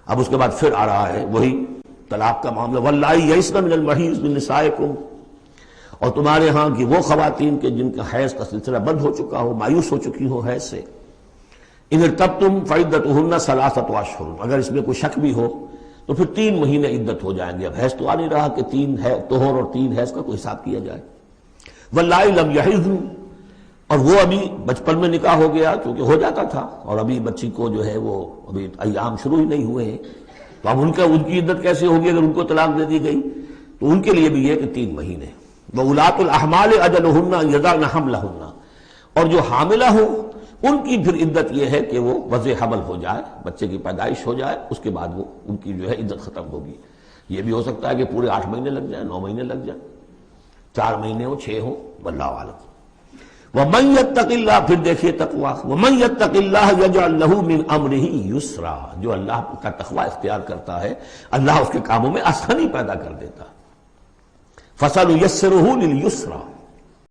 اب اس کے بعد پھر آ رہا ہے وہی طلاق کا معاملہ، واللائی یئسن من المحیض من نسائکم، اور تمہارے ہاں کی وہ خواتین کے جن کا حیض کا سلسلہ بند ہو چکا ہو، مایوس ہو چکی ہو حیض سے، ان ارتبتم فعدتہن ثلاثۃ اشہر، اگر اس میں کوئی شک بھی ہو تو پھر 3 مہینے عدت ہو جائیں گے۔ اب حیض تو آ نہیں رہا کہ 3 ہے طہر اور 3 حیض کا کوئی حساب کیا جائے۔ واللائی لم یحضن، اور وہ ابھی بچپن میں نکاح ہو گیا کیونکہ ہو جاتا تھا، اور ابھی بچی کو جو ہے وہ ابھی ایام شروع ہی نہیں ہوئے ہیں، تو اب ان کی عدت کیسے ہوگی اگر ان کو طلاق دے دی گئی؟ تو ان کے لیے بھی یہ کہ 3 مہینے۔ وَأُولَاتُ الْأَحْمَالِ أَجَلُهُنَّ أَن يَضَعْنَ حَمْلَهُنَّ، اور جو حاملہ ہو ان کی پھر عدت یہ ہے کہ وہ وضع حمل ہو جائے، بچے کی پیدائش ہو جائے، اس کے بعد وہ ان کی جو ہے عدت ختم ہوگی۔ یہ بھی ہو سکتا ہے کہ پورے 8 مہینے لگ جائیں، 9 مہینے لگ جائیں، 4 مہینے ہو، 6 ہو، واللہ اعلم۔ وَمَن يَتَّقِ اللَّهَ، پھر دیکھیے تقویٰ، وَمَن يَتَّقِ اللَّهَ يَجْعَل لَّهُ مِنْ أَمْرِهِ يُسْرًا، جو اللہ کا تقویٰ اختیار کرتا ہے اللہ اس کے کاموں میں آسانی پیدا کر دیتا ہے۔ فَسَنُيَسِّرُهُ لِلْيُسْرَىٰ،